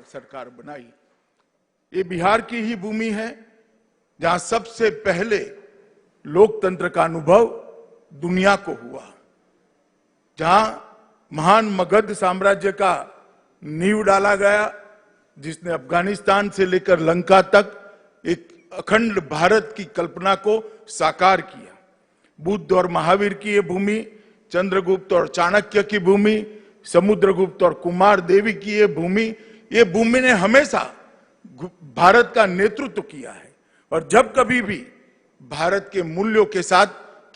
सरकार बनाई। ये बिहार की ही भूमि है जहां सबसे पहले लोकतंत्र का अनुभव दुनिया को हुआ, जहां महान मगध साम्राज्य का नींव डाला गया, जिसने अफगानिस्तान से लेकर लंका तक एक अखंड भारत की कल्पना को साकार किया। बुद्ध और महावीर की ये भूमि, चंद्रगुप्त और चाणक्य की भूमि, समुद्रगुप्त और कुमार देवी की ये भूमि ने हमेशा भारत का नेतृत्व किया है। और जब कभी भी भारत के मूल्यों के साथ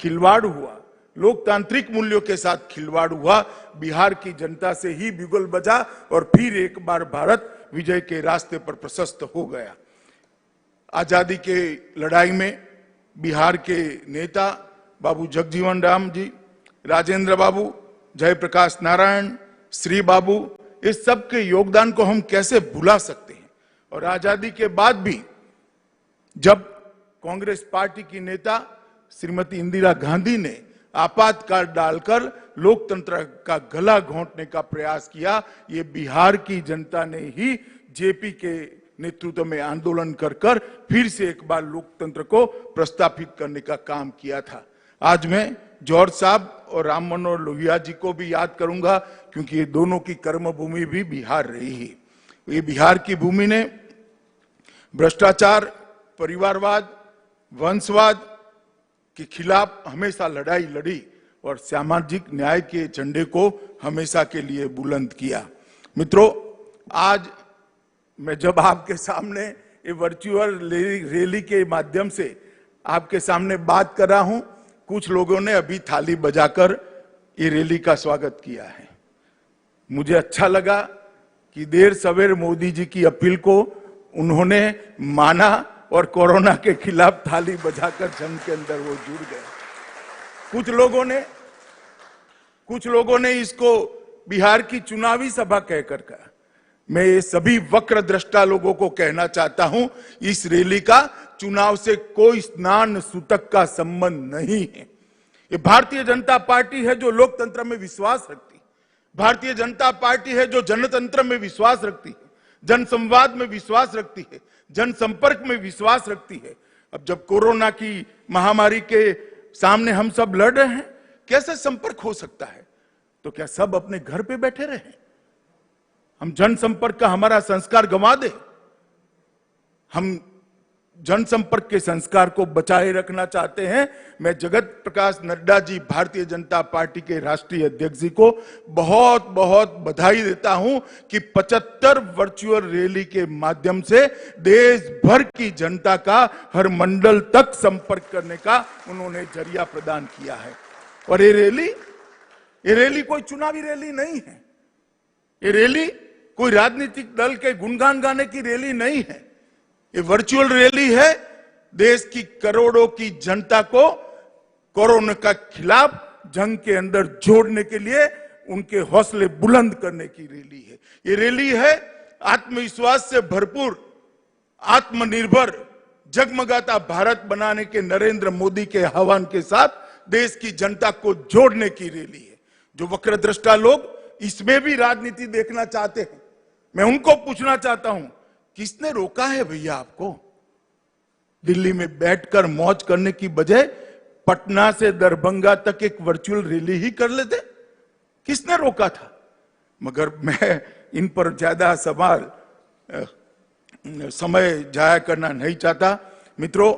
खिलवाड़ हुआ, लोकतांत्रिक मूल्यों के साथ खिलवाड़ हुआ, बिहार की जनता से ही बिगुल बजा और फिर एक बार भारत विजय के रास्ते पर प्रशस्त हो गया। आजादी के लड़ाई में बिहार के नेता बाबू जगजीवन राम जी, राजेंद्र बाबू, जयप्रकाश नारायण, श्री बाबू, इस सब के योगदान को हम कैसे भुला सकते हैं। और आजादी के बाद भी जब कांग्रेस पार्टी की नेता श्रीमती इंदिरा गांधी ने आपातकाल डालकर लोकतंत्र का गला घोंटने का प्रयास किया, ये बिहार की जनता ने ही जेपी के नेतृत्व में आंदोलन कर कर फिर से एक बार लोकतंत्र को प्रस्थापित करने का काम किया था। आज मैं जॉर्ज साहब और राम मनोहर लोहिया जी को भी याद करूंगा, क्योंकि ये दोनों की कर्मभूमि भी बिहार रही है। ये बिहार की भूमि ने भ्रष्टाचार, परिवारवाद, वंशवाद के खिलाफ हमेशा लड़ाई लड़ी और सामाजिक न्याय के झंडे को हमेशा के लिए बुलंद किया। मित्रों, आज मैं जब आपके सामने ये वर्चुअल रैली के माध्यम से आपके सामने बात कर रहा हूं, कुछ लोगों ने अभी थाली बजाकर ये रैली का स्वागत किया है। मुझे अच्छा लगा कि देर सवेर मोदी जी की अपील को उन्होंने माना और कोरोना के खिलाफ थाली बजाकर जंग के अंदर वो जुड़ गए। कुछ लोगों ने इसको बिहार की चुनावी सभा कहकर कहा। मैं ये सभी वक्र दृष्टा लोगों को कहना चाहता हूं, इस रैली का चुनाव से कोई स्नान सूतक का संबंध नहीं है। ये भारतीय जनता पार्टी है जो लोकतंत्र में विश्वास रखती है, भारतीय जनता पार्टी है जो जनतंत्र में विश्वास रखती है, जनसंवाद में विश्वास रखती है, जनसंपर्क में विश्वास रखती है। अब जब कोरोना की महामारी के सामने हम सब लड़ रहे हैं, कैसे संपर्क हो सकता है? तो क्या सब अपने घर पे बैठे रहे? हम जनसंपर्क का हमारा संस्कार गंवा दे? हम जनसंपर्क के संस्कार को बचाए रखना चाहते हैं। मैं जगत प्रकाश नड्डा जी, भारतीय जनता पार्टी के राष्ट्रीय अध्यक्ष जी को बहुत बहुत बधाई देता हूं कि 75 वर्चुअल रैली के माध्यम से देश भर की जनता का हर मंडल तक संपर्क करने का उन्होंने जरिया प्रदान किया है। और ये रैली कोई चुनावी रैली नहीं है, ये रैली कोई राजनीतिक दल के गुणगान गाने की रैली नहीं है। ये वर्चुअल रैली है देश की करोड़ों की जनता को कोरोना के खिलाफ जंग के अंदर जोड़ने के लिए उनके हौसले बुलंद करने की रैली है। ये रैली है आत्मविश्वास से भरपूर, आत्मनिर्भर, जगमगाता भारत बनाने के नरेंद्र मोदी के आह्वान के साथ देश की जनता को जोड़ने की रैली है। जो वक्रदृष्टा लोग इसमें भी राजनीति देखना चाहते हैं, मैं उनको पूछना चाहता हूं, किसने रोका है भैया आपको? दिल्ली में बैठकर मौज करने की बजाय पटना से दरभंगा तक एक वर्चुअल रैली ही कर लेते। किसने रोका था? मगर मैं इन पर ज्यादा समय जाया करना नहीं चाहता। मित्रों,